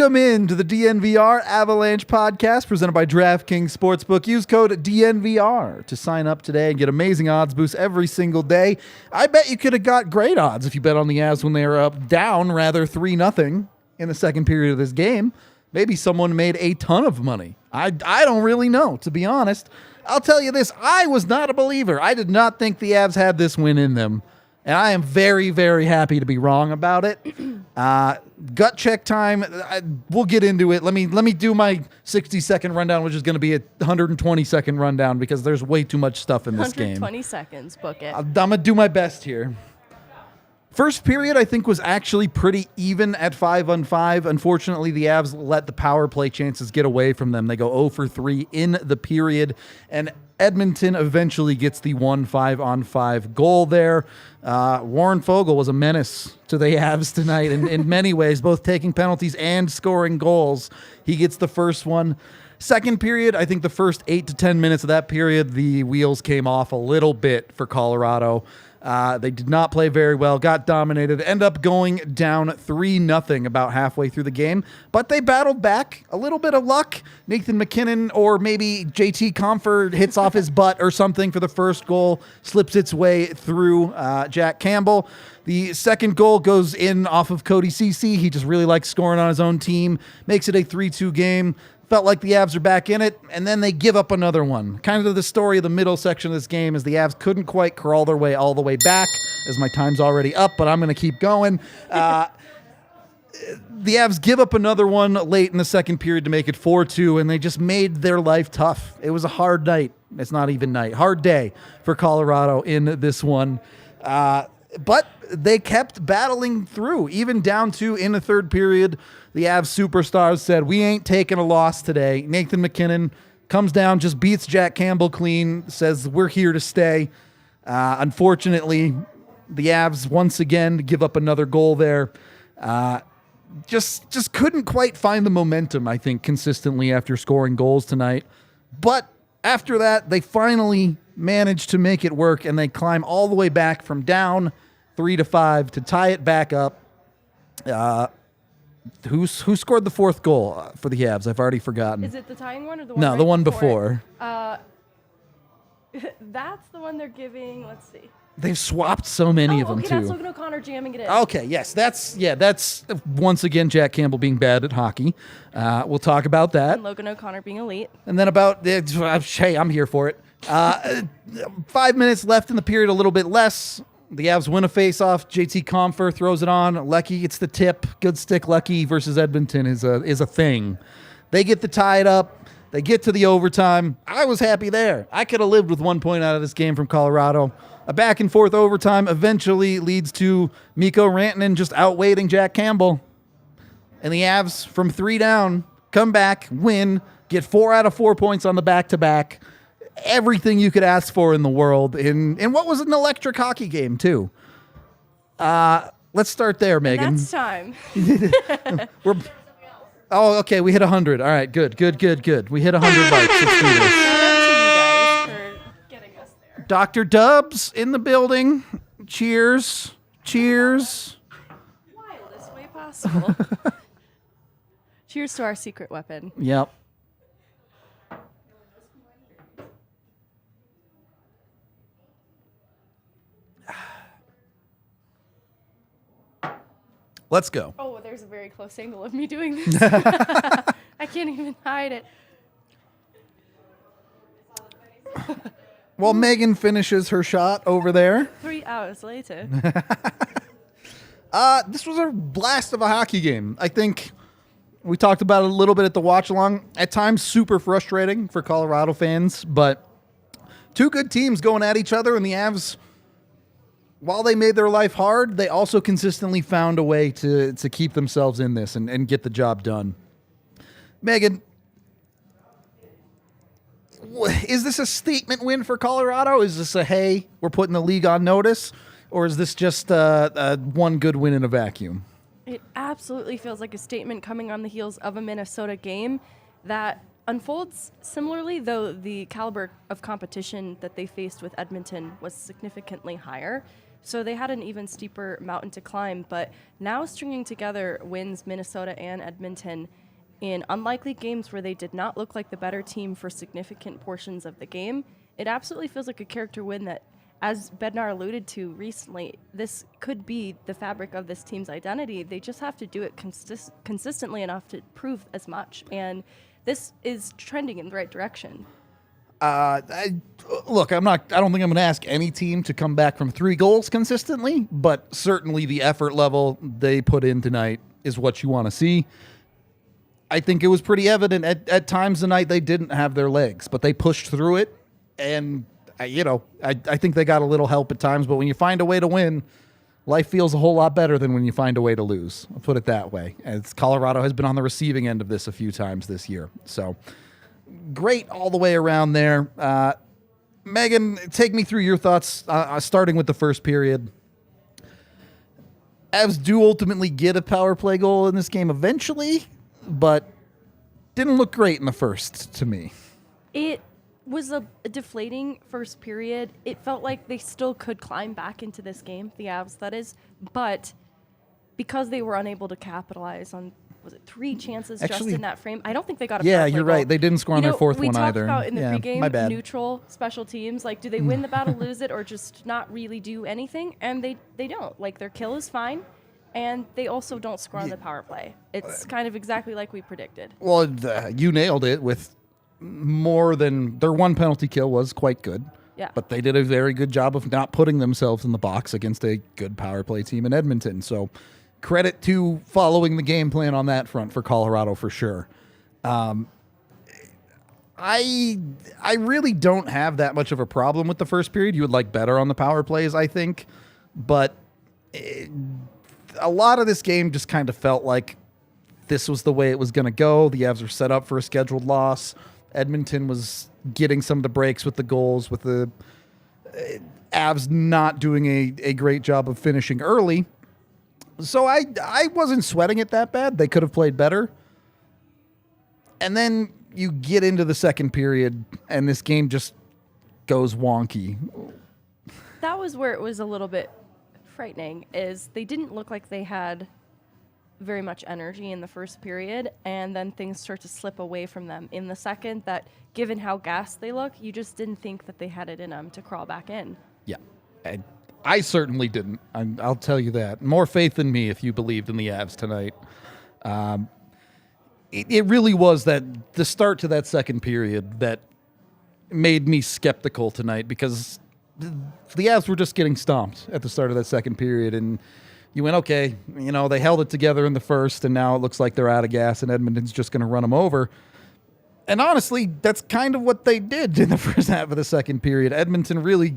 Welcome in to the DNVR Avalanche Podcast presented by DraftKings Sportsbook. Use code DNVR to sign up today and get amazing odds boosts every single day. I bet you could have got great odds if you bet on the Avs when they were down 3-0 in the second period of this game. Maybe someone made a ton of money. I don't really know, to be honest. I'll tell you this, I was not a believer. I did not think the Avs had this win in them. And I am very, very happy to be wrong about it. Gut check time. We'll get into it. Let me do my 60-second rundown, which is going to be a 120-second rundown because there's way too much stuff in this game. 120 seconds. Book it. I'm going to do my best here. First period, I think, was actually pretty even at 5-on-5. Unfortunately, the Avs let the power play chances get away from them. They go 0 for 3 in the period, and Edmonton eventually gets the 1 5-on-5 goal there. Warren Foegele was a menace to the Avs tonight in many ways, both taking penalties and scoring goals. He gets the first one. Second period, I think the first 8 to 10 minutes of that period, the wheels came off a little bit for Colorado. They did not play very well, got dominated, end up going down 3-0 about halfway through the game, but they battled back. A little bit of luck. Nathan MacKinnon or maybe JT Compher hits off his butt or something for the first goal, slips its way through Jack Campbell. The second goal goes in off of Cody Ceci. He just really likes scoring on his own team, makes it a 3-2 game. Felt like the Avs are back in it, and then they give up another one. Kind of the story of the middle section of this game is the Avs couldn't quite crawl their way all the way back, as my time's already up, but I'm going to keep going. The Avs give up another one late in the second period to make it 4-2, and they just made their life tough. It was a hard night. It's not even night. Hard day for Colorado in this one. But they kept battling through, even down to in the third period. The Avs superstars said, we ain't taking a loss today. Nathan MacKinnon comes down, just beats Jack Campbell clean, says we're here to stay. Unfortunately, the Avs once again give up another goal there. Just couldn't quite find the momentum, I think, consistently after scoring goals tonight. But after that, they finally managed to make it work, and they climb all the way back from down 3-5 to tie it back up. Who scored the fourth goal for the Avs? I've already forgotten. Is it the tying one or the one No, right the one before? before. That's the one they're giving. Let's see. They've swapped so many of them, okay, too. that's Logan O'Connor jamming it in. Okay, yes, that's once again Jack Campbell being bad at hockey. We'll talk about that. And Logan O'Connor being elite. And then hey, I'm here for it. 5 minutes left in the period, a little bit less. The Avs win a face-off. JT Compher throws it on. Lecky gets the tip. Good stick Lecky versus Edmonton is a thing. They get the tie it up. They get to the overtime. I was happy there. I could have lived with 1 point out of this game from Colorado. A back-and-forth overtime eventually leads to Mikko Rantanen just outweighting Jack Campbell. And the Avs, from 3 down, come back, win, get 4 out of 4 points on the back-to-back. Everything you could ask for in the world in what was an electric hockey game, too. Let's start there, Megan. That's time. Okay, we hit 100. All right, good. We hit 100 likes. Let's do this. Shout out to you guys for getting us there. Dr. Dubs in the building. Cheers. Wildest way possible. Cheers to our secret weapon. Yep. Let's go. Oh, there's a very close angle of me doing this. I can't even hide it. While Megan finishes her shot over there. 3 hours later. This was a blast of a hockey game. I think we talked about it a little bit at the watch along. At times, super frustrating for Colorado fans, but two good teams going at each other, and the Avs, while they made their life hard, they also consistently found a way to keep themselves in this and get the job done. Megan, is this a statement win for Colorado? Is this a, hey, we're putting the league on notice? Or is this just one good win in a vacuum? It absolutely feels like a statement coming on the heels of a Minnesota game that unfolds similarly, though the caliber of competition that they faced with Edmonton was significantly higher. So they had an even steeper mountain to climb, but now stringing together wins Minnesota and Edmonton in unlikely games where they did not look like the better team for significant portions of the game, it absolutely feels like a character win that, as Bednar alluded to recently, this could be the fabric of this team's identity. They just have to do it consistently enough to prove as much, and this is trending in the right direction. Look, I don't think I'm going to ask any team to come back from 3 goals consistently, but certainly the effort level they put in tonight is what you want to see. I think it was pretty evident at times tonight they didn't have their legs, but they pushed through it, and I think they got a little help at times, but when you find a way to win, life feels a whole lot better than when you find a way to lose. I'll put it that way. As Colorado has been on the receiving end of this a few times this year. So great all the way around there. Megan, take me through your thoughts, starting with the first period. Avs do ultimately get a power play goal in this game eventually, but didn't look great in the first to me. It was a deflating first period. It felt like they still could climb back into this game, the Avs, that is, but because they were unable to capitalize on, was it 3 chances just in that frame? I don't think they got a power play you're goal. right. They didn't score on their fourth one either. We talked about in the pregame, my neutral special teams. Like, do they win the battle, lose it, or just not really do anything? And they don't. Like, their kill is fine, and they also don't score on the power play. It's kind of exactly like we predicted. Well, you nailed it with more than their one penalty kill was quite good. Yeah. But they did a very good job of not putting themselves in the box against a good power play team in Edmonton. So credit to following the game plan on that front for Colorado for sure. I really don't have that much of a problem with the first period. You would like better on the power plays, I think. But a lot of this game just kind of felt like this was the way it was going to go. The Avs were set up for a scheduled loss. Edmonton was getting some of the breaks with the goals, with the Avs not doing a great job of finishing early. So I wasn't sweating it that bad. They could have played better. And then you get into the second period, and this game just goes wonky. That was where it was a little bit frightening, is they didn't look like they had very much energy in the first period, and then things start to slip away from them in the second, that given how gassed they look, you just didn't think that they had it in them to crawl back in. Yeah. I certainly didn't. I'll tell you that. More faith than me if you believed in the Avs tonight. It really was that the start to that second period that made me skeptical tonight, because the Avs were just getting stomped at the start of that second period, and you went, okay, they held it together in the first, and now it looks like they're out of gas, and Edmonton's just going to run them over. And honestly, that's kind of what they did in the first half of the second period. Edmonton really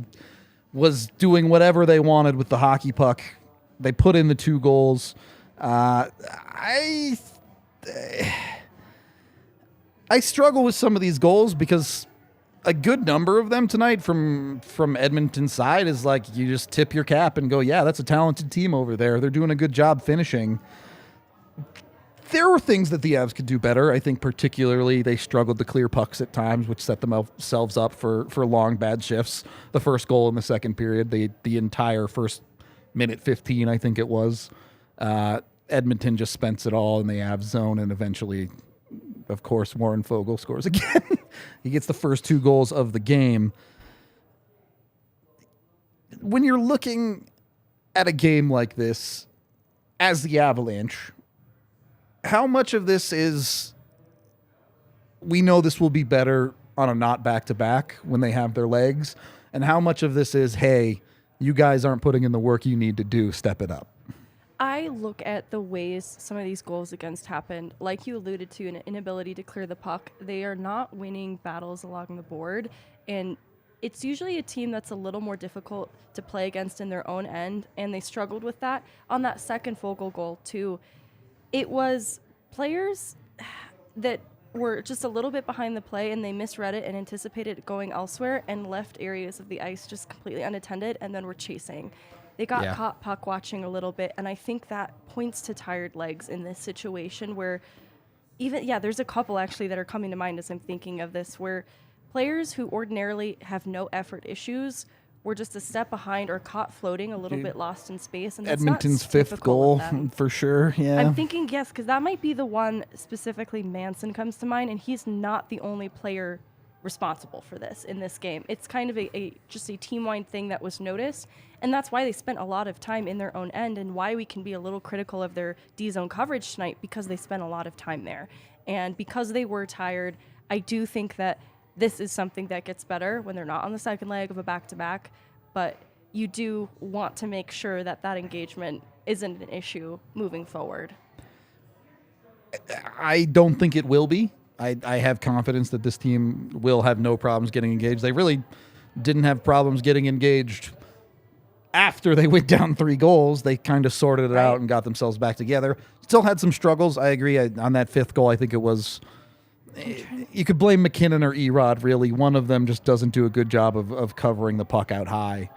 was doing whatever they wanted with the hockey puck. They put in the 2 goals. I struggle with some of these goals because a good number of them tonight from Edmonton's side is like, you just tip your cap and go, yeah, that's a talented team over there. They're doing a good job finishing. There were things that the Avs could do better. I think particularly they struggled to clear pucks at times, which set themselves up for long bad shifts. The first goal in the second period, the entire first minute 15, I think it was, Edmonton just spends it all in the Avs zone, and eventually, of course, Warren Foegele scores again. He gets the first 2 goals of the game. When you're looking at a game like this as the Avalanche, how much of this is, we know this will be better on a not back-to-back when they have their legs, and how much of this is, hey, you guys aren't putting in the work you need to do, step it up? I look at the ways some of these goals against happened, like you alluded to, an inability to clear the puck. They are not winning battles along the board, and it's usually a team that's a little more difficult to play against in their own end, and they struggled with that. On that second Foegele goal, too, it was players that were just a little bit behind the play, and they misread it and anticipated it going elsewhere and left areas of the ice just completely unattended, and then were chasing. They got caught puck watching a little bit, and I think that points to tired legs in this situation where there's a couple actually that are coming to mind as I'm thinking of this, where players who ordinarily have no effort issues were just a step behind or caught floating a little bit lost in space. And that's Edmonton's not fifth typical goal, of them. for sure. Yeah. I'm thinking, yes, because that might be the one specifically Manson comes to mind, and he's not the only player responsible for this in this game. It's kind of just a team-wide thing that was noticed, and that's why they spent a lot of time in their own end and why we can be a little critical of their D-zone coverage tonight, because they spent a lot of time there. And because they were tired, I do think that this is something that gets better when they're not on the second leg of a back-to-back, but you do want to make sure that that engagement isn't an issue moving forward. I don't think it will be. I have confidence that this team will have no problems getting engaged. They really didn't have problems getting engaged after they went down 3 goals. They kind of sorted it out and got themselves back together. Still had some struggles. I agree. On that 5th goal, I think it was... You could blame MacKinnon or Erod, really. One of them just doesn't do a good job of covering the puck out high.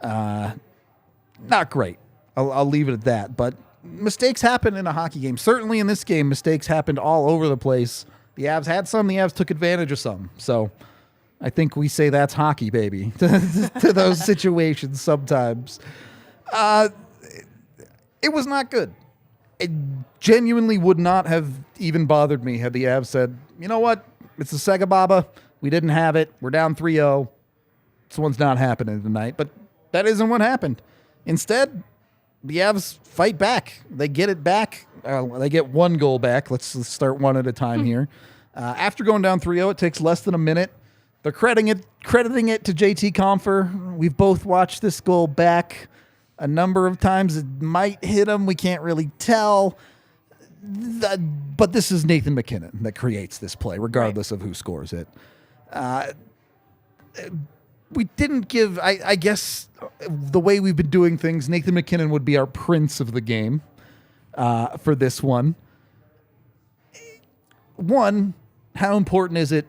Not great. I'll leave it at that. But mistakes happen in a hockey game. Certainly in this game, mistakes happened all over the place. The Avs had some. The Avs took advantage of some. So I think we say that's hockey, baby, to those situations sometimes. It was not good. It genuinely would not have even bothered me had the Avs said, you know what, it's the Sega Baba. We didn't have it. We're down 3-0. This one's not happening tonight. But that isn't what happened. Instead, the Avs fight back. They get it back. They get 1 goal back. Let's start one at a time here. After going down 3-0, it takes less than a minute. They're crediting it to JT Compher. We've both watched this goal back a number of times. It might hit him. We can't really tell. But this is Nathan MacKinnon that creates this play, regardless of who scores it. We didn't give, I guess, the way we've been doing things, Nathan MacKinnon would be our prince of the game for this one. One, how important is it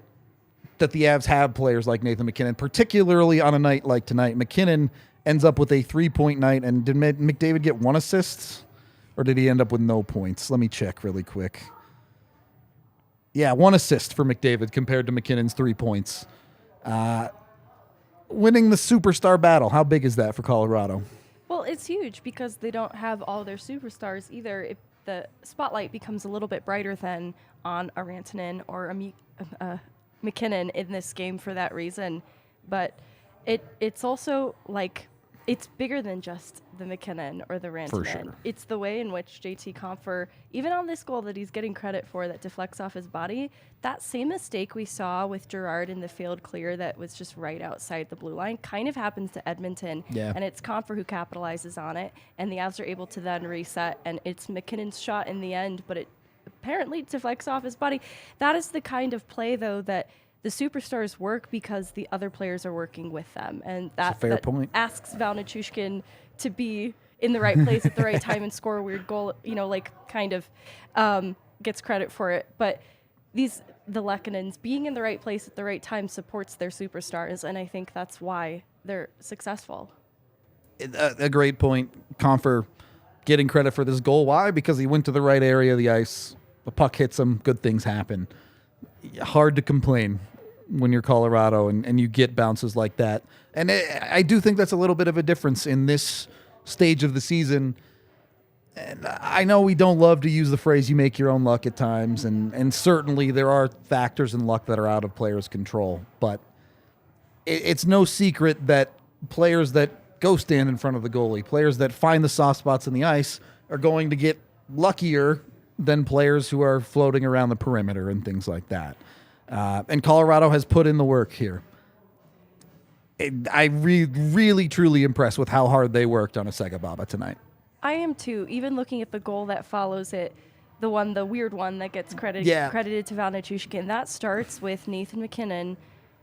that the Avs have players like Nathan MacKinnon, particularly on a night like tonight? MacKinnon ends up with a 3-point night, and did McDavid get 1 assist? Or did he end up with no points? Let me check really quick. Yeah, 1 assist for McDavid compared to McKinnon's 3 points. Winning the superstar battle, how big is that for Colorado? Well, it's huge because they don't have all their superstars either. The spotlight becomes a little bit brighter than on a Rantanen or a MacKinnon in this game for that reason. But it's also like... It's bigger than just the MacKinnon or the Rantanen. For sure. It's the way in which JT Compher, even on this goal that he's getting credit for that deflects off his body, that same mistake we saw with Girard in the field clear that was just right outside the blue line kind of happens to Edmonton. Yeah. And it's Compher who capitalizes on it, and the Avs are able to then reset, and it's MacKinnon's shot in the end, but it apparently deflects off his body. That is the kind of play, though, that the superstars work because the other players are working with them. And that point. Asks Val Nichushkin to be in the right place at the right time and score a weird goal, gets credit for it. But the Lehkonens being in the right place at the right time supports their superstars, and I think that's why they're successful. A great point. Compher getting credit for this goal. Why? Because he went to the right area of the ice. The puck hits him. Good things happen. Hard to complain when you're Colorado and you get bounces like that. And I do think that's a little bit of a difference in this stage of the season. And I know we don't love to use the phrase you make your own luck at times, and certainly there are factors in luck that are out of players' control. But it's no secret that players that go stand in front of the goalie, players that find the soft spots in the ice, are going to get luckier than players who are floating around the perimeter and things like that. And Colorado has put in the work here. I really, truly impressed with how hard they worked on a Sega Baba tonight. I am too. Even looking at the goal that follows it, the weird one that gets credited to Val Nichushkin, that starts with Nathan MacKinnon.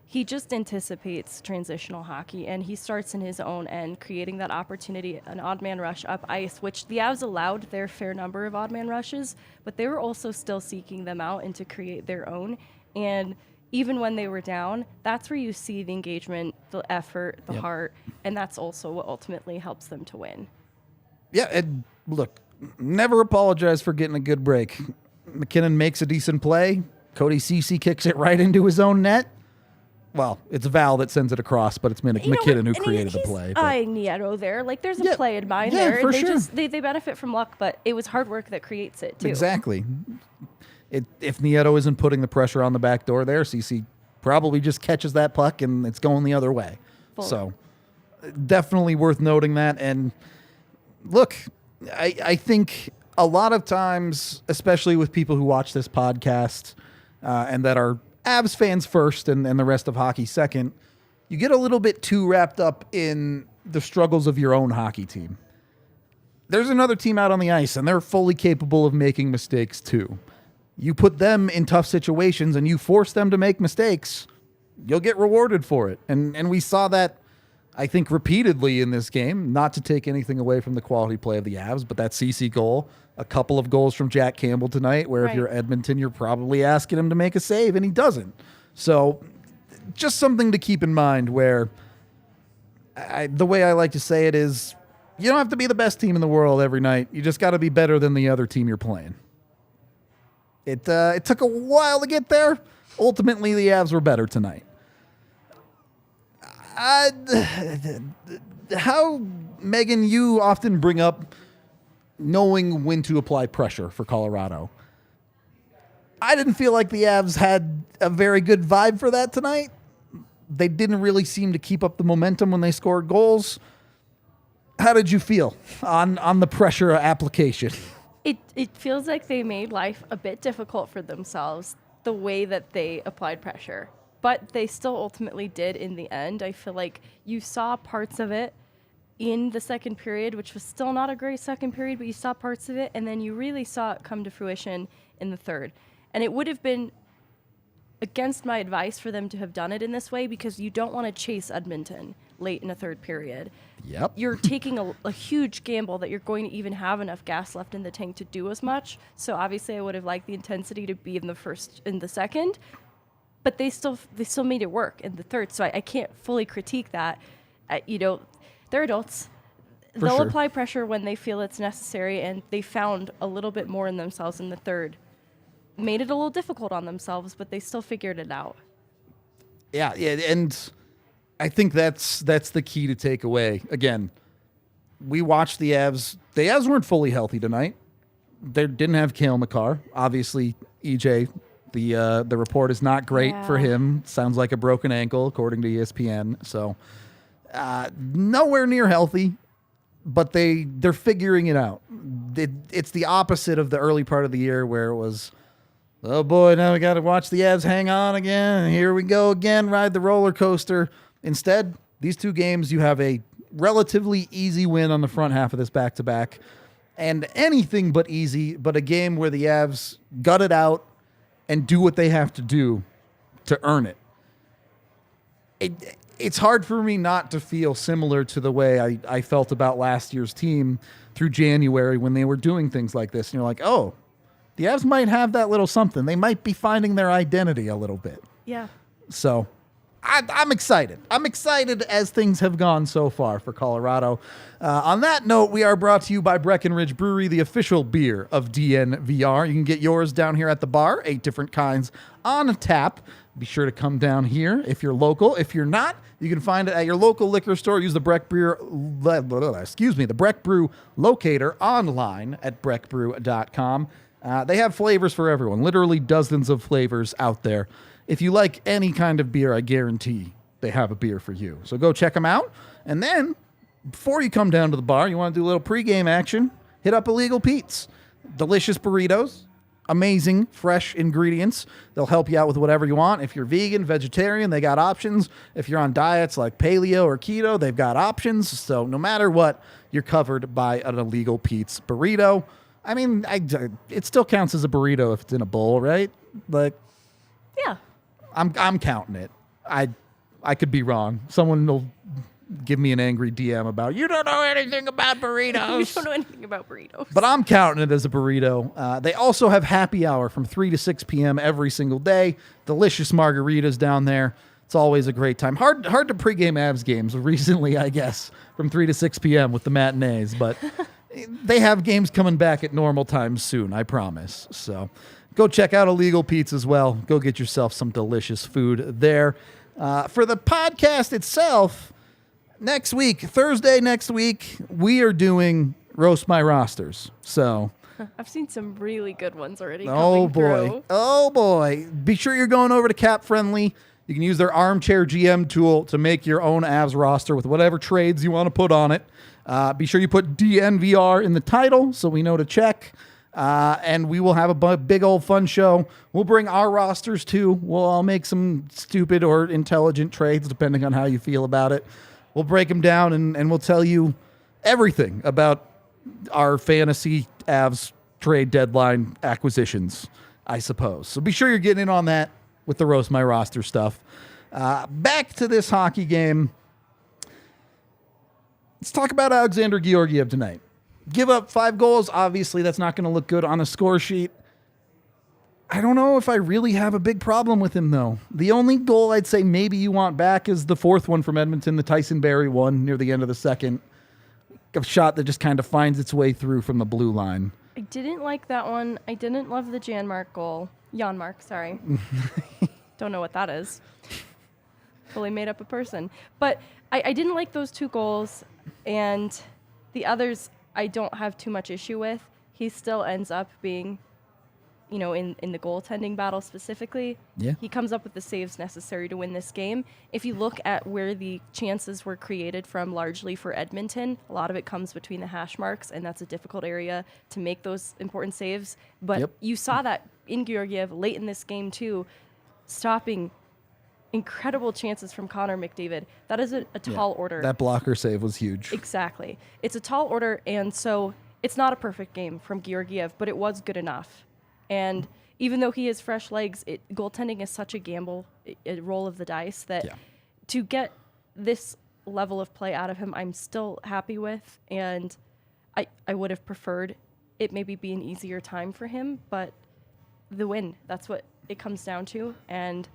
He just anticipates transitional hockey, and he starts in his own end, creating that opportunity, an odd man rush up ice, which the Avs allowed their fair number of odd man rushes, but they were also still seeking them out and to create their own. And even when they were down, that's where you see the engagement, the effort, the heart, and that's also what ultimately helps them to win. Yeah, and look, never apologize for getting a good break. MacKinnon makes a decent play. Cody Ceci kicks it right into his own net. Well, it's Val that sends it across, but it's MacKinnon who created the play. Eyeing Nieto there. Like, there's a play in mind there. For they sure. they benefit from luck, but it was hard work that creates it, too. Exactly. If Nieto isn't putting the pressure on the back door there, CC probably just catches that puck and it's going the other way. Fully. So definitely worth noting that. And look, I think a lot of times, especially with people who watch this podcast and that are Avs fans first and the rest of hockey second, you get a little bit too wrapped up in the struggles of your own hockey team. There's another team out on the ice, and they're fully capable of making mistakes too. You put them in tough situations and you force them to make mistakes, you'll get rewarded for it. And we saw that, I think, repeatedly in this game, not to take anything away from the quality play of the Avs, but that CC goal, a couple of goals from Jack Campbell tonight, where if you're Edmonton, you're probably asking him to make a save, and he doesn't. So just something to keep in mind where the way I like to say it is, you don't have to be the best team in the world every night. You just got to be better than the other team you're playing. It took a while to get there. Ultimately, the Avs were better tonight. How, Megan, you often bring up knowing when to apply pressure for Colorado. I didn't feel like the Avs had a very good vibe for that tonight. They didn't really seem to keep up the momentum when they scored goals. How did you feel on the pressure application? It feels like they made life a bit difficult for themselves, the way that they applied pressure. But they still ultimately did in the end. I feel like you saw parts of it in the second period, which was still not a great second period, but you saw parts of it, and then you really saw it come to fruition in the third. And it would have been against my advice for them to have done it in this way, because you don't want to chase Edmonton late in a third period. Yep. You're taking a huge gamble that you're going to even have enough gas left in the tank to do as much. So obviously I would have liked the intensity to be in the second, but they still made it work in the third. So I can't fully critique that. They're adults. They'll apply pressure when they feel it's necessary, and they found a little bit more in themselves in the third. Made it a little difficult on themselves, but they still figured it out. Yeah, and I think that's the key to take away. Again, we watched the Avs. The Avs weren't fully healthy tonight. They didn't have Cale Makar. Obviously, EJ, the report is not great for him. Sounds like a broken ankle, according to ESPN. So nowhere near healthy, but they're figuring it out. It's the opposite of the early part of the year where it was, oh boy, now we got to watch the Avs hang on again. Here we go again, ride the roller coaster. Instead, these two games, you have a relatively easy win on the front half of this back-to-back, and anything but easy, but a game where the Avs gut it out and do what they have to do to earn it. It's hard for me not to feel similar to the way I felt about last year's team through January when they were doing things like this. And you're like, oh, the Avs might have that little something. They might be finding their identity a little bit. Yeah. So I'm excited. I'm excited as things have gone so far for Colorado. On that note, we are brought to you by Breckenridge Brewery, the official beer of DNVR. You can get yours down here at the bar, 8 different kinds on tap. Be sure to come down here if you're local. If you're not, you can find it at your local liquor store. Use the Breck Brew locator online at breckbrew.com. They have flavors for everyone, literally dozens of flavors out there. If you like any kind of beer, I guarantee they have a beer for you. So go check them out. And then, before you come down to the bar, you want to do a little pregame action, hit up Illegal Pete's. Delicious burritos, amazing, fresh ingredients. They'll help you out with whatever you want. If you're vegan, vegetarian, they got options. If you're on diets like paleo or keto, they've got options. So no matter what, you're covered by an Illegal Pete's burrito. I mean, it still counts as a burrito if it's in a bowl, right? Like, yeah. I'm counting it. I could be wrong. Someone will give me an angry DM about, you don't know anything about burritos. You don't know anything about burritos. But I'm counting it as a burrito. They also have happy hour from 3 to 6 p.m. every single day. Delicious margaritas down there. It's always a great time. Hard to pregame Avs games recently, I guess, from 3 to 6 p.m. with the matinees. But they have games coming back at normal times soon, I promise. So go check out Illegal Pete's as well. Go get yourself some delicious food there. For the podcast itself, next week, Thursday next week, we are doing Roast My Rosters. So... I've seen some really good ones already. Oh, coming boy. through. Oh, boy. Be sure you're going over to Cap Friendly. You can use their Armchair GM tool to make your own Avs roster with whatever trades you want to put on it. Be sure you put DNVR in the title so we know to check. And we will have a big old fun show. We'll bring our rosters too. We'll all make some stupid or intelligent trades depending on how you feel about it. We'll break them down and we'll tell you everything about our fantasy Avs trade deadline acquisitions, I suppose. So be sure you're getting in on that with the Roast My Roster stuff. Back to this hockey game. Let's talk about Alexander Georgiev tonight. Give up 5 goals. Obviously, that's not going to look good on a score sheet. I don't know if I really have a big problem with him, though. The only goal I'd say maybe you want back is the 4th one from Edmonton, the Tyson Barrie one near the end of the second. A shot that just kind of finds its way through from the blue line. I didn't like that one. I didn't love the Janmark goal. Janmark, sorry. Don't know what that is. Fully made up a person. But I didn't like those 2 goals, and the others I don't have too much issue with. He still ends up being, in the goaltending battle specifically. Yeah. He comes up with the saves necessary to win this game. If you look at where the chances were created from largely for Edmonton, a lot of it comes between the hash marks, and that's a difficult area to make those important saves. But you saw that in Georgiev late in this game too, stopping incredible chances from Connor McDavid. That is a tall order. That blocker save was huge. Exactly. It's a tall order, and so it's not a perfect game from Georgiev, but it was good enough. And even though he has fresh legs, goaltending is such a gamble, a roll of the dice, that to get this level of play out of him, I'm still happy with. And I would have preferred it maybe be an easier time for him, but the win, that's what it comes down to. And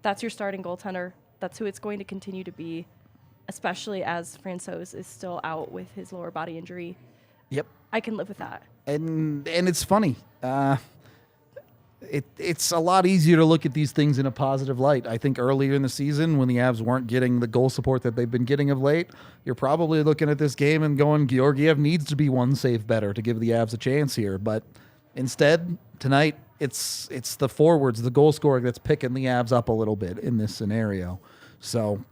that's your starting goaltender. That's who it's going to continue to be, especially as Francouz is still out with his lower body injury. Yep. I can live with that. And it's funny. It's a lot easier to look at these things in a positive light. I think earlier in the season, when the Avs weren't getting the goal support that they've been getting of late, you're probably looking at this game and going, Georgiev needs to be 1 save better to give the Avs a chance here. But instead, tonight, it's the forwards, the goal scoring that's picking the Avs up a little bit in this scenario. So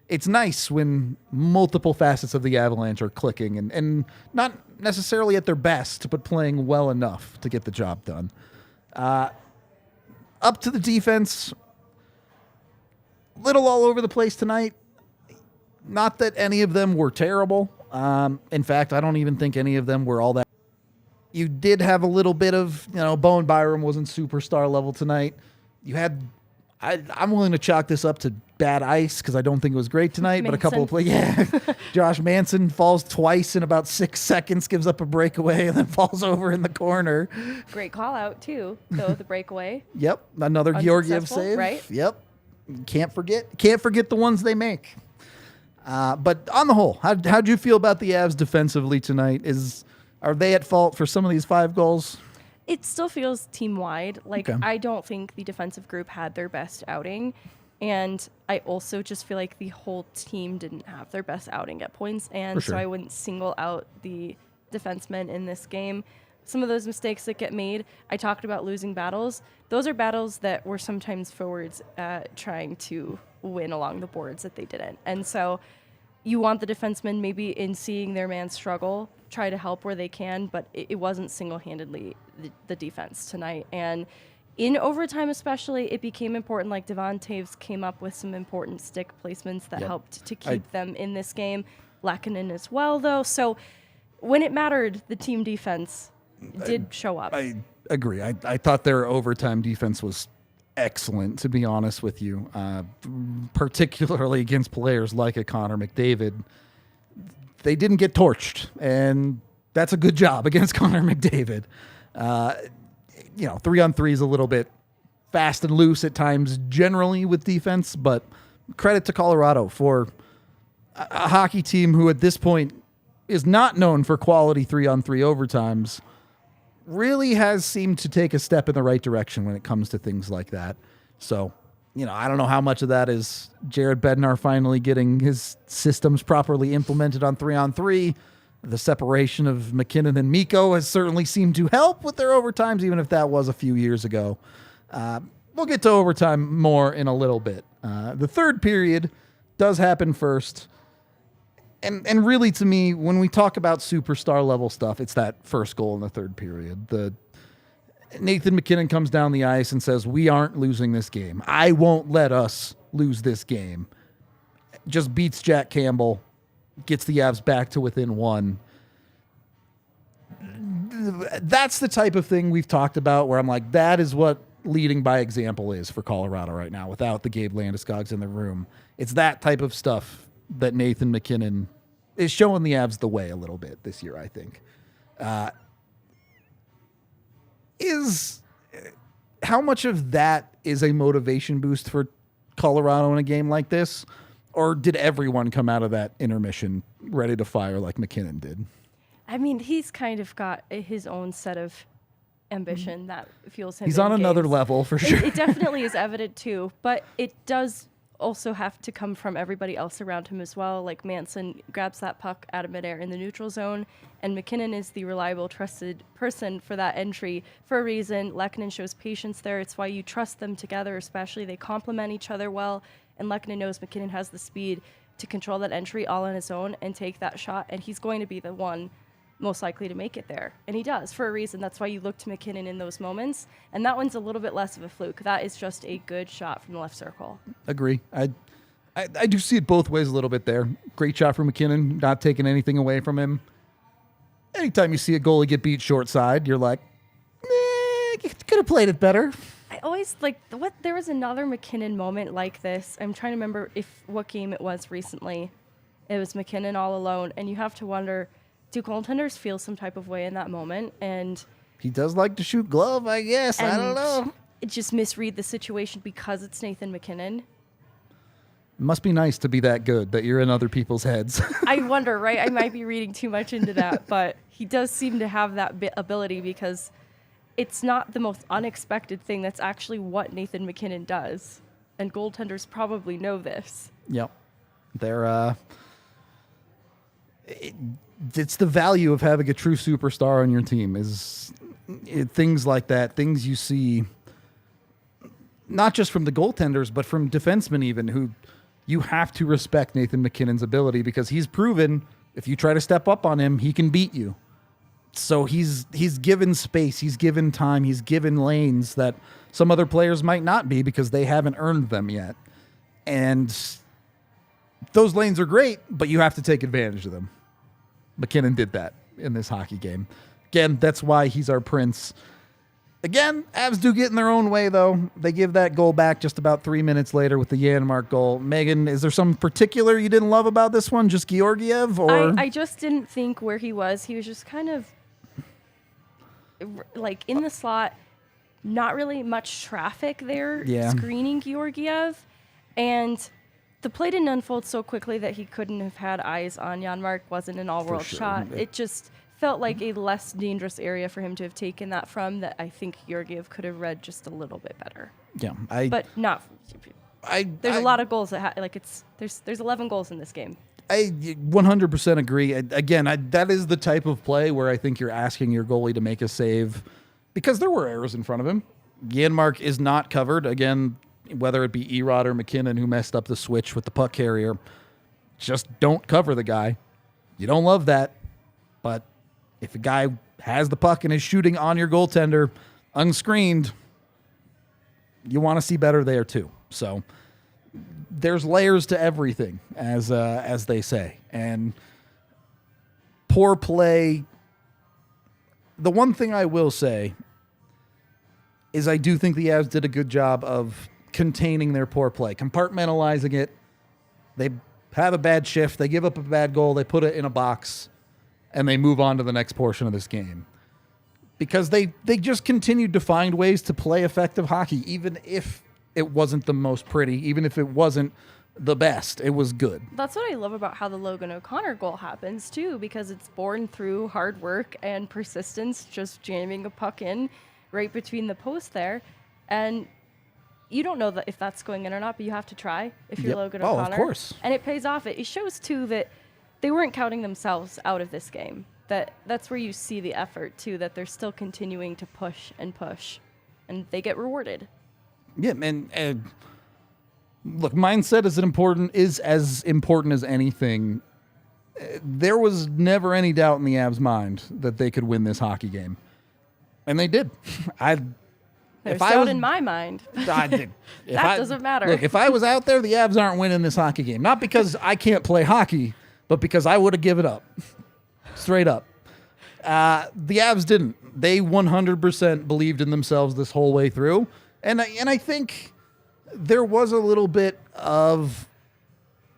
it's nice when multiple facets of the Avalanche are clicking and not necessarily at their best, but playing well enough to get the job done. Up to the defense, little all over the place tonight. Not that any of them were terrible. In fact, I don't even think any of them were all that. You did have a little bit of, Bowen Byram wasn't superstar level tonight. You had, I'm willing to chalk this up to bad ice because I don't think it was great tonight, but a couple of plays. Yeah. Josh Manson falls twice in about 6 seconds, gives up a breakaway, and then falls over in the corner. Great call out, too, though, the breakaway. Yep. Another Georgiev save. Right? Yep. Can't forget the ones they make. But on the whole, how'd you feel about the Avs defensively tonight? Are they at fault for some of these 5 goals? It still feels team-wide. I don't think the defensive group had their best outing. And I also just feel like the whole team didn't have their best outing at points. And so I wouldn't single out the defensemen in this game. Some of those mistakes that get made, I talked about losing battles. Those are battles that were sometimes forwards trying to win along the boards that they didn't. And so you want the defensemen maybe in seeing their man struggle, try to help where they can, but it wasn't single-handedly the defense tonight. And in overtime especially, it became important, like Devon Taves came up with some important stick placements that helped to keep them in this game. Lehkonen as well, though. So when it mattered, the team defense did show up. I agree. I thought their overtime defense was excellent, to be honest with you, particularly against players like a Connor McDavid. They didn't get torched, and that's a good job against Connor McDavid. 3-on-3 is a little bit fast and loose at times generally with defense, but credit to Colorado for a hockey team who at this point is not known for quality 3-on-3 overtimes, really has seemed to take a step in the right direction when it comes to things like that. So I don't know how much of that is Jared Bednar finally getting his systems properly implemented on 3-on-3. The separation of MacKinnon and Mikko has certainly seemed to help with their overtimes, even if that was a few years ago. We'll get to overtime more in a little bit. The third period does happen first. And really, to me, when we talk about superstar level stuff, it's that first goal in the third period. Nathan MacKinnon comes down the ice and says, "We aren't losing this game. I won't let us lose this game." Just beats Jack Campbell, gets the Avs back to within one. That's the type of thing we've talked about where I'm like, that is what leading by example is for Colorado right now without the Gabe Landeskog's in the room. It's that type of stuff that Nathan MacKinnon is showing the Avs the way a little bit this year, I think. How much of that is a motivation boost for Colorado in a game like this? Or did everyone come out of that intermission ready to fire like MacKinnon did? I mean, he's kind of got his own set of ambition that fuels him. He's on another games. level for sure. It definitely is evident too, but it does also have to come from everybody else around him as well. Like Manson grabs that puck out of midair in the neutral zone, and MacKinnon is the reliable, trusted person for that entry for a reason. Lehkonen shows patience there. It's why you trust them together, especially they complement each other well, and Lehkonen knows MacKinnon has the speed to control that entry all on his own and take that shot, and he's going to be the one most likely to make it there. And he does, for a reason. That's why you look to MacKinnon in those moments. And that one's a little bit less of a fluke. That is just a good shot from the left circle. Agree. I do see it both ways a little bit there. Great shot from MacKinnon, not taking anything away from him. Anytime you see a goalie get beat short side, you're like, could have played it better. I always there was another MacKinnon moment like this. I'm trying to remember what game it was recently. It was MacKinnon all alone. And you have to wonder, do goaltenders feel some type of way in that moment? And he does like to shoot glove, I guess. I don't know. Just misread the situation because it's Nathan MacKinnon. It must be nice to be that good that you're in other people's heads. I wonder, right? I might be reading too much into that, but he does seem to have that ability because it's not the most unexpected thing. That's actually what Nathan MacKinnon does. And goaltenders probably know this. Yep. They're, it's the value of having a true superstar on your team is things like that, things you see not just from the goaltenders, but from defensemen even, who you have to respect Nathan MacKinnon's ability because he's proven if you try to step up on him, he can beat you. So he's given space, he's given time, he's given lanes that some other players might not be because they haven't earned them yet. And those lanes are great, but you have to take advantage of them. MacKinnon did that in this hockey game. Again, that's why he's our prince. Again, Avs do get in their own way, though. They give that goal back just about 3 minutes later with the Janmark goal. Megan, is there some particular you didn't love about this one? Just Georgiev? Or I just didn't think where he was. He was just kind of like in the slot, not really much traffic there, screening Georgiev. And the play didn't unfold so quickly that he couldn't have had eyes on Janmark. Wasn't an all-world shot. It just felt like a less dangerous area for him to have taken that from that I think Georgiev could have read just a little bit better. Yeah, but not. There's a lot of goals that there's 11 goals in this game. I 100% agree. Again, that is the type of play where I think you're asking your goalie to make a save because there were errors in front of him. Janmark is not covered. Again, whether it be Erod or MacKinnon who messed up the switch with the puck carrier, just don't cover the guy. You don't love that, but if a guy has the puck and is shooting on your goaltender unscreened, you want to see better there too. So there's layers to everything, as they say. And poor play. The one thing I will say is I do think the Avs did a good job of containing their poor play, compartmentalizing it. They have a bad shift. They give up a bad goal. They put it in a box, and they move on to the next portion of this game. Because they just continued to find ways to play effective hockey, even if it wasn't the most pretty, even if it wasn't the best. It was good. That's what I love about how the Logan O'Connor goal happens, too, because it's born through hard work and persistence, just jamming a puck in right between the posts there. And you don't know if that's going in or not, but you have to try if you're Logan Oh, O'Connor. of course. And it pays off. It shows, too, that they weren't counting themselves out of this game. That's where you see the effort, too, that they're still continuing to push, and they get rewarded. Yeah, and look, mindset is as important as anything. There was never any doubt in the Avs' mind that they could win this hockey game, and they did. There's doubt in my mind. That doesn't matter. Look, if I was out there, the Avs aren't winning this hockey game. Not because I can't play hockey, but because I would have given up. Straight up. The Avs didn't. They 100% believed in themselves this whole way through. And I think there was a little bit of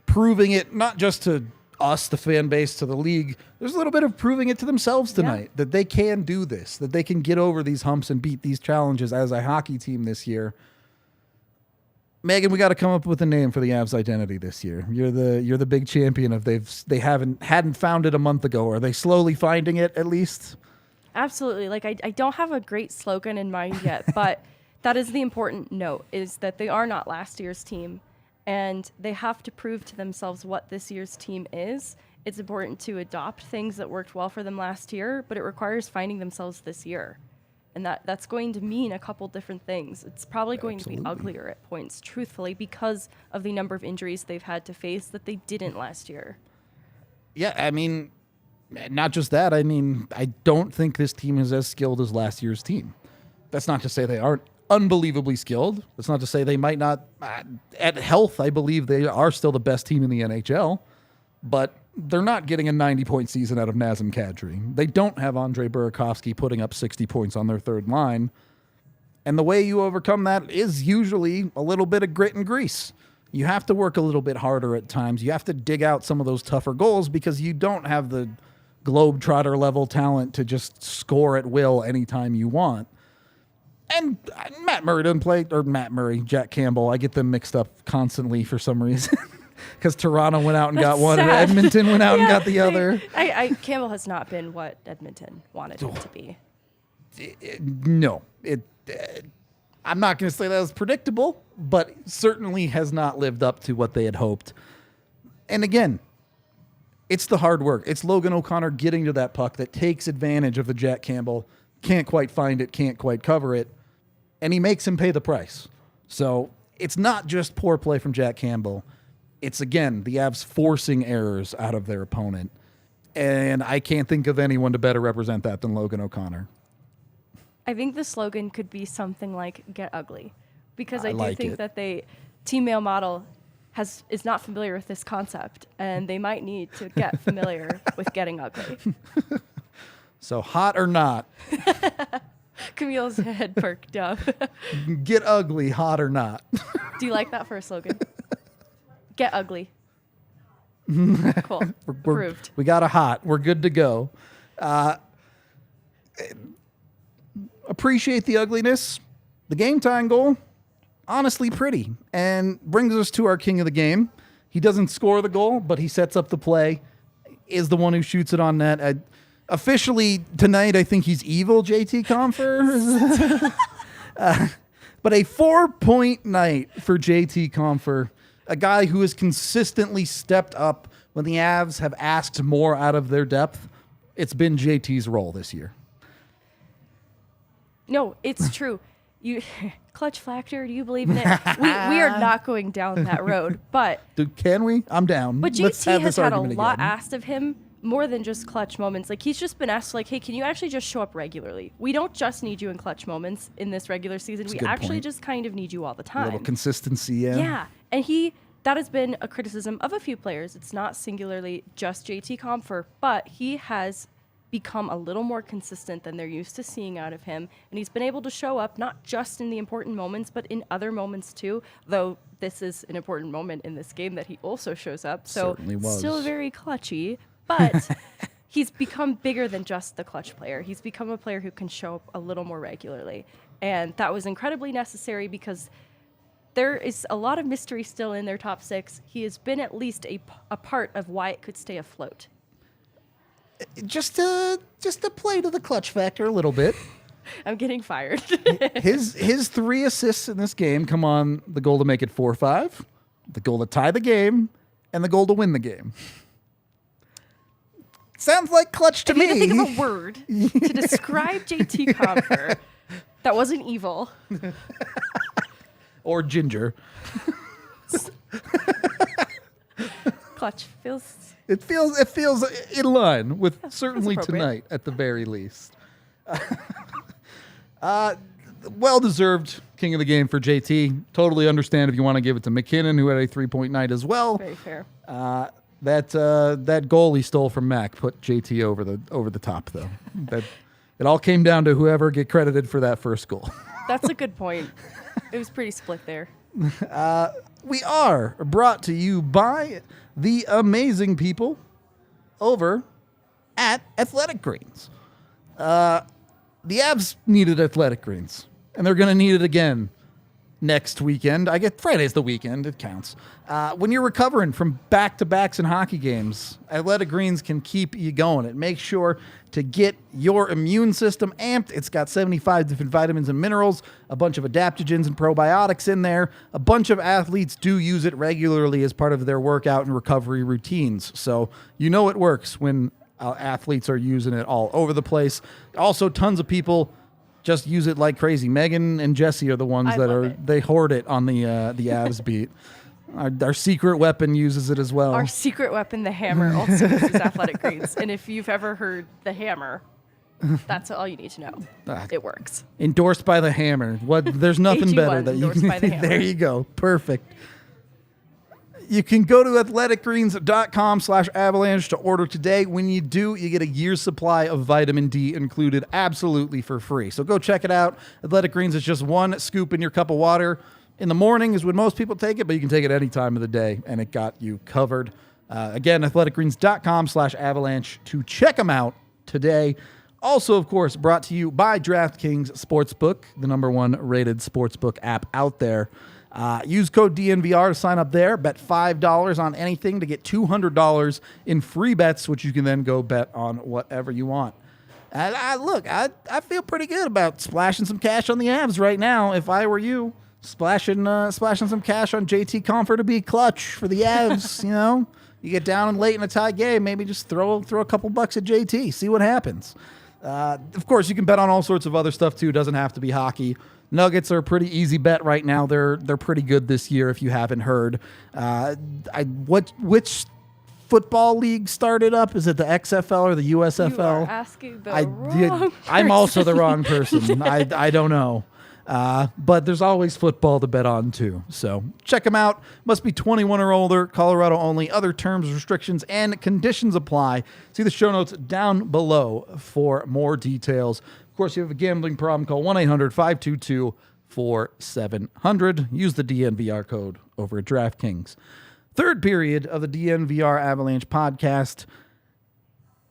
proving it, not just to us, the fan base, to the league. There's a little bit of proving it to themselves tonight, that they can do this, that they can get over these humps and beat these challenges as a hockey team this year. Megan, we got to come up with a name for the Avs identity this year. You're the big champion of they hadn't found it a month ago. Are they slowly finding it at least? Absolutely. Like I don't have a great slogan in mind yet, but that is the important note, is that they are not last year's team, and they have to prove to themselves what this year's team is. It's important to adopt things that worked well for them last year, but it requires finding themselves this year. And that's going to mean a couple different things. It's probably going to be uglier at points, truthfully, because of the number of injuries they've had to face that they didn't last year. Yeah, I mean, not just that. I mean, I don't think this team is as skilled as last year's team. That's not to say they aren't unbelievably skilled. That's not to say they might not. At health, I believe they are still the best team in the NHL, but they're not getting a 90-point season out of Nazem Kadri. They don't have Andrei Burakovsky putting up 60 points on their third line. And the way you overcome that is usually a little bit of grit and grease. You have to work a little bit harder at times. You have to dig out some of those tougher goals because you don't have the globetrotter level talent to just score at will anytime you want. And Jack Campbell, I get them mixed up constantly for some reason. Because Toronto went out and got one, and Edmonton went out and got the other. Campbell has not been what Edmonton wanted him to be. No. I'm not going to say that was predictable, but certainly has not lived up to what they had hoped. And again, it's the hard work. It's Logan O'Connor getting to that puck that takes advantage of the Jack Campbell, can't quite find it, can't quite cover it, and he makes him pay the price. So it's not just poor play from Jack Campbell. It's, again, the Avs forcing errors out of their opponent. And I can't think of anyone to better represent that than Logan O'Connor. I think the slogan could be something like "Get Ugly," because I do think that Team Male Model is not familiar with this concept, and they might need to get familiar with getting ugly. So hot or not? Camille's head perked up. Get ugly, hot or not. Do you like that for a slogan? Get ugly. Cool. Approved. We got a hot. We're good to go. Appreciate the ugliness. The game time goal, honestly pretty. And brings us to our king of the game. He doesn't score the goal, but he sets up the play, is the one who shoots it on net. Officially, tonight, I think he's evil, JT Compher. But a 4-point night for JT Compher. A guy who has consistently stepped up when the Avs have asked more out of their depth. It's been JT's role this year. No, it's true. Clutch factor, do you believe in it? We are not going down that road, but... Can we? I'm down. But JT has had a lot asked of him, more than just clutch moments. Like, he's just been asked, like, hey, can you actually just show up regularly? We don't just need you in clutch moments in this regular season. We actually just kind of need you all the time. A little consistency, yeah. Yeah, and that has been a criticism of a few players. It's not singularly just JT Compher, but he has become a little more consistent than they're used to seeing out of him. And he's been able to show up not just in the important moments, but in other moments too, though this is an important moment in this game that he also shows up. So still very clutchy, but he's become bigger than just the clutch player. He's become a player who can show up a little more regularly. And that was incredibly necessary because there is a lot of mystery still in their top six. He has been at least a part of why it could stay afloat. Just to play to the clutch factor a little bit. I'm getting fired. his 3 assists in this game come on the goal to make it 4-5, the goal to tie the game, and the goal to win the game. Sounds like clutch to me. I need to think of a word to describe JT Compher that wasn't evil. Or ginger. Clutch feels. It feels in line with certainly tonight at the very least. Well-deserved king of the game for JT. Totally understand if you want to give it to MacKinnon, who had a 3-point night as well. Very fair. That goal he stole from Mac put JT over the top, though. That it all came down to whoever get credited for that first goal. That's a good point. It was pretty split there. We are brought to you by the amazing people over at Athletic Greens. The Avs needed Athletic Greens, and they're going to need it again next weekend. I get Friday's the weekend. It counts. When you're recovering from back-to-backs in hockey games, Athletic Greens can keep you going. It makes sure to get your immune system amped. It's got 75 different vitamins and minerals, a bunch of adaptogens and probiotics in there. A bunch of athletes do use it regularly as part of their workout and recovery routines. So you know it works when athletes are using it all over the place. Also, tons of people just use it like crazy. Megan and Jesse are the ones they hoard it on the Avs beat. Our secret weapon uses it as well. Our secret weapon, the hammer, also uses Athletic Greens. And if you've ever heard the hammer, that's all you need to know. It works. Endorsed by the hammer. There's nothing better that you can. By the hammer. There you go. Perfect. You can go to athleticgreens.com/avalanche to order today. When you do, you get a year's supply of vitamin D included absolutely for free. So go check it out. Athletic Greens is just 1 scoop in your cup of water. In the morning is when most people take it, but you can take it any time of the day, and it got you covered. Again, athleticgreens.com/avalanche to check them out today. Also, of course, brought to you by DraftKings Sportsbook, the #1 rated sportsbook app out there. Use code DNVR to sign up there. Bet $5 on anything to get $200 in free bets, which you can then go bet on whatever you want. And I feel pretty good about splashing some cash on the Avs right now. If I were you, splashing some cash on JT Compher to be clutch for the Avs. You know, you get down and late in a tie game, maybe just throw a couple bucks at JT, see what happens. Of course, you can bet on all sorts of other stuff too. It doesn't have to be hockey. Nuggets are a pretty easy bet right now. They're pretty good this year. If you haven't heard, which football league started up? Is it the XFL or the USFL? You are asking the wrong person. I'm also the wrong person. I don't know. But there's always football to bet on too. So check them out. Must be 21 or older. Colorado only. Other terms, restrictions, and conditions apply. See the show notes down below for more details. Of course, you have a gambling problem, call 1-800-522-4700. Use the DNVR code over at DraftKings. Third period of the DNVR Avalanche podcast.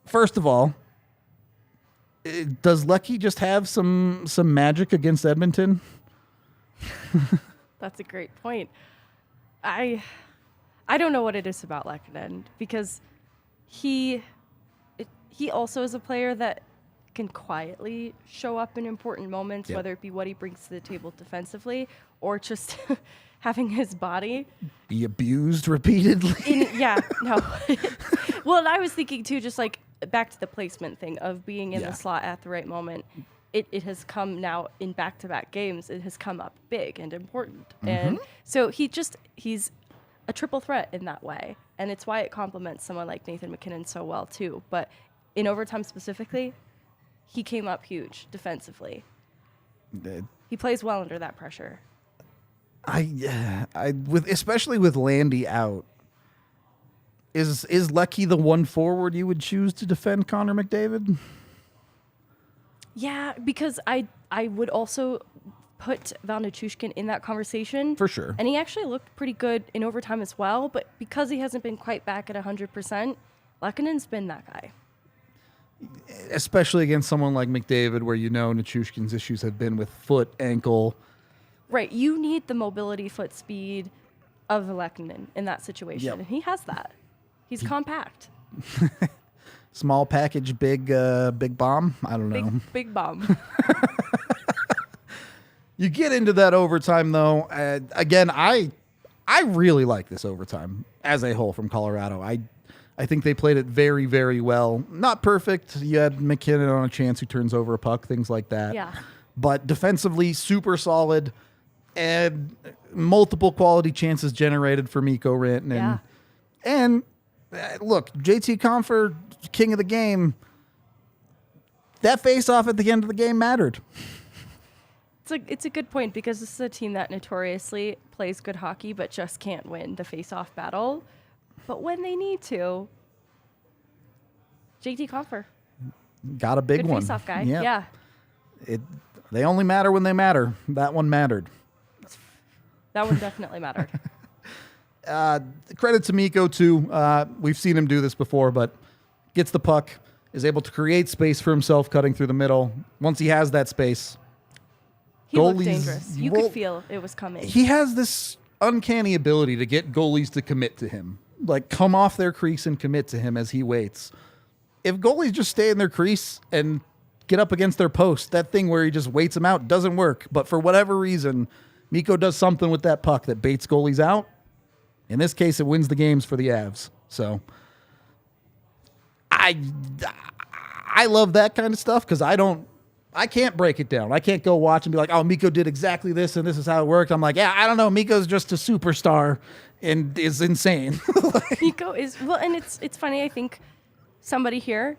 First of all, does Lecky just have some magic against Edmonton? That's a great point. I don't know what it is about Lehkonen, because he also is a player that can quietly show up in important moments, whether it be what he brings to the table defensively or just having his body be abused repeatedly. Well, and I was thinking too, just like back to the placement thing of being in the slot at the right moment. It has come now in back-to-back games. It has come up big and important. Mm-hmm. And so he's a triple threat in that way. And it's why it complements someone like Nathan MacKinnon so well too. But in overtime specifically, he came up huge defensively. He plays well under that pressure. Especially with Landy out, is Lecky the one forward you would choose to defend Connor McDavid? Yeah, because I would also put Val Nichushkin in that conversation. For sure. And he actually looked pretty good in overtime as well, but because he hasn't been quite back at 100%, Lehkonen's been that guy. Especially against someone like McDavid, where you know Nichushkin's issues have been with foot, ankle. Right. You need the mobility, foot speed of Lehkonen in that situation, and he has that. He's compact. Small package, big bomb. I don't know. Big bomb. You get into that overtime, though. Again, I really like this overtime as a whole from Colorado. I think they played it very, very well. Not perfect. You had MacKinnon on a chance who turns over a puck, things like that. Yeah. But defensively, super solid. And multiple quality chances generated for Mikko Rantanen. Yeah. And look, JT Compher, king of the game. That face-off at the end of the game mattered. It's a good point because this is a team that notoriously plays good hockey but just can't win the face-off battle. But when they need to, JT Compher. Got a big good one. face-off guy. Yep. Yeah. They only matter when they matter. That one mattered. That one definitely mattered. Credit to Mikko, too. We've seen him do this before, but gets the puck, is able to create space for himself cutting through the middle. Once he has that space, He looked dangerous. You could feel it was coming. He has this uncanny ability to get goalies to commit to him. Like, come off their crease and commit to him as he waits. If goalies just stay in their crease and get up against their post, that thing where he just waits them out doesn't work. But for whatever reason, Mikko does something with that puck that baits goalies out. In this case, it wins the games for the Avs. So I love that kind of stuff because I can't break it down. I can't go watch and be like, oh, Mikko did exactly this and this is how it worked. I'm like, yeah, I don't know. Mikko's just a superstar and is insane. Mikko is, well, and it's funny. I think somebody here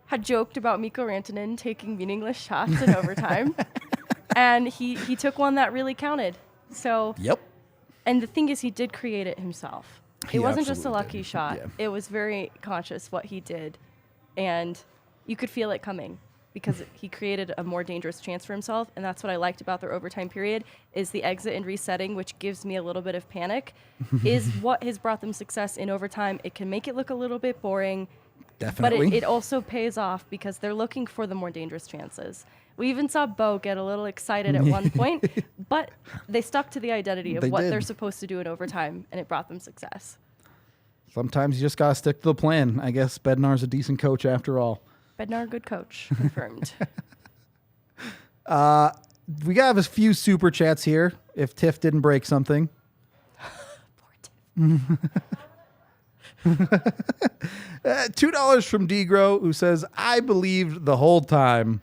had joked about Mikko Rantanen taking meaningless shots in overtime. And he took one that really counted. So, Yep. And the thing is, he did create it himself. It wasn't just a lucky shot. Yeah. It was very conscious what he did. And you could feel it coming because he created a more dangerous chance for himself. And that's what I liked about their overtime period is the exit and resetting, which gives me a little bit of panic, is what has brought them success in overtime. It can make it look a little bit boring. Definitely. But it also pays off because they're looking for the more dangerous chances. We even saw Bo get a little excited at one point, but they stuck to the identity of they're supposed to do in overtime, and it brought them success. Sometimes you just got to stick to the plan. I guess Bednar's a decent coach after all. Bednar, good coach. Confirmed. We got a few super chats here if Tiff didn't break something. Poor Tiff. $2 from Degro, who says, I believed the whole time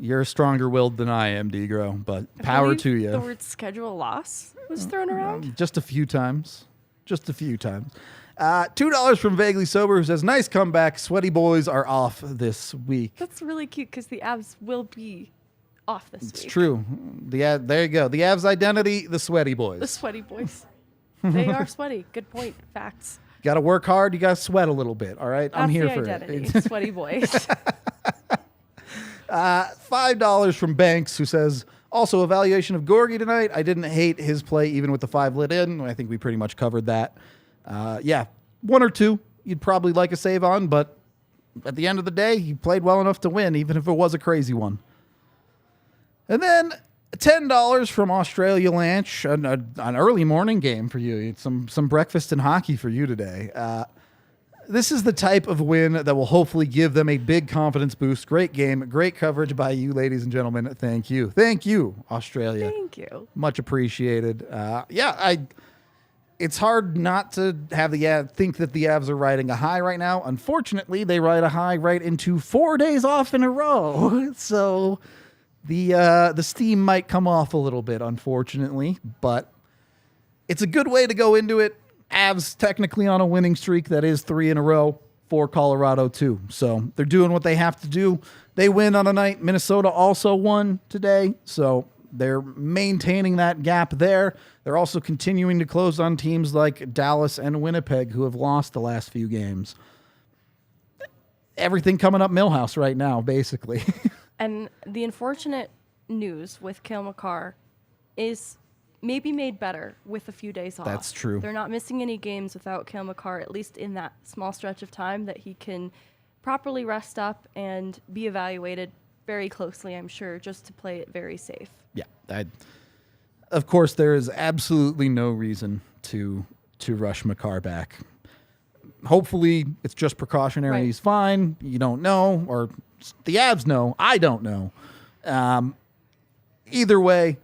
you're stronger willed than I am, Degro, but power to you. The word schedule loss was thrown around. Just a few times. $2 from Vaguely Sober, who says, nice comeback. Sweaty boys are off this week. That's really cute because the Avs will be off this week. It's true. There you go. The Avs identity, the sweaty boys. The sweaty boys. They are sweaty. Good point. Facts. Got to work hard. You got to sweat a little bit. All right. I'm here for identity. it. Sweaty boys. $5 from Banks, who says, also evaluation of Georgie tonight. I didn't hate his play even with the 5 lit in. I think we pretty much covered that. Yeah, 1 or 2 you'd probably like a save on, but at the end of the day, he played well enough to win, even if it was a crazy one. And then $10 from Australia Lanch, an early morning game for you. Some breakfast and hockey for you today. This is the type of win that will hopefully give them a big confidence boost. Great game, great coverage by you, ladies and gentlemen. Thank you, Australia. Thank you. Much appreciated. It's hard not to have think that the Avs are riding a high right now. Unfortunately, they ride a high right into 4 days off in a row. So the steam might come off a little bit, unfortunately, but it's a good way to go into it. Avs technically on a winning streak that is 3 in a row for Colorado too. So they're doing what they have to do. They win on a night. Minnesota also won today. So they're maintaining that gap there. They're also continuing to close on teams like Dallas and Winnipeg who have lost the last few games. Everything coming up Millhouse right now, basically. And the unfortunate news with Cale Makar is maybe made better with a few days off. That's true. They're not missing any games without Cale Makar, at least in that small stretch of time that he can properly rest up and be evaluated very closely, I'm sure, just to play it very safe. Yeah. Of course, there is absolutely no reason to rush Makar back. Hopefully, it's just precautionary. Right. He's fine. You don't know, or the Avs know. I don't know. Either way,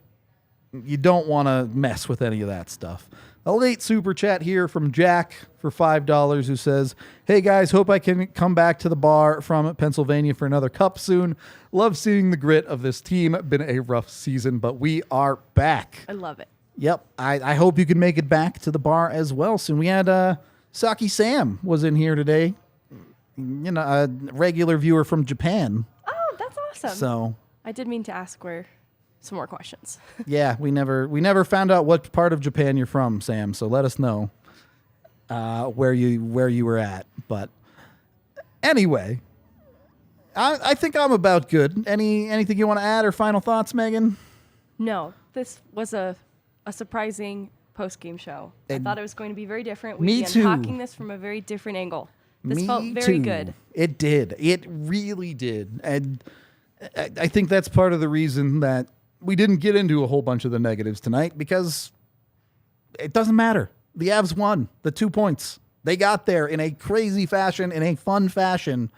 you don't want to mess with any of that stuff. A late super chat here from Jack for $5 who says, "Hey guys, hope I can come back to the bar from Pennsylvania for another cup soon. Love seeing the grit of this team. Been a rough season, but we are back." I love it. Yep. I hope you can make it back to the bar as well soon. We had Saki Sam was in here today. You know, a regular viewer from Japan. Oh, that's awesome. So I did mean to ask where some more questions. yeah, we never found out what part of Japan you're from, Sam. So let us know where you were at. But anyway, I think I'm about good. Anything you want to add or final thoughts, Megan? No, this was a surprising post-game show. I thought it was going to be very different. Me We'd be too. unpacking this from a very different angle. This felt Me very too. good. It did. It really did. And I think that's part of the reason that we didn't get into a whole bunch of the negatives tonight, because it doesn't matter. The Avs won the 2 points. They got there in a crazy fashion, in a fun fashion.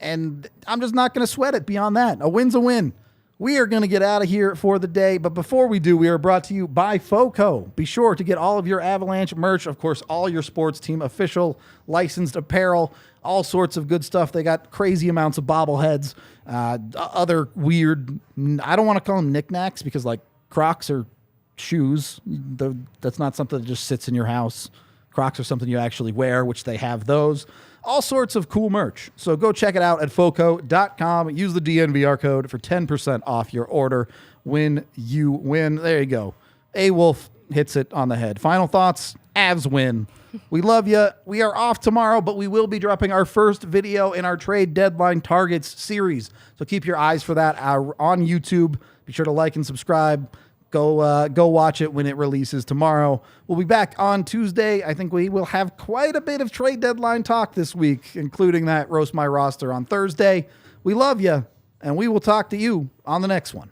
And I'm just not going to sweat it beyond that. A win's a win. We are going to get out of here for the day. But before we do, we are brought to you by FOCO. Be sure to get all of your Avalanche merch. Of course, all your sports team official licensed apparel, all sorts of good stuff. They got crazy amounts of bobbleheads, other weird, I don't want to call them knickknacks, because like Crocs are shoes. That's not something that just sits in your house. Crocs are something you actually wear, which they have those. All sorts of cool merch. So go check it out at foco.com. Use the DNVR code for 10% off your order when you win. There you go. A-Wolf hits it on the head. Final thoughts, Avs win. We love you. We are off tomorrow, but we will be dropping our first video in our trade deadline targets series. So keep your eyes for that on YouTube. Be sure to like and subscribe. Go watch it when it releases tomorrow. We'll be back on Tuesday. I think we will have quite a bit of trade deadline talk this week, including that Roast My Roster on Thursday. We love you, and we will talk to you on the next one.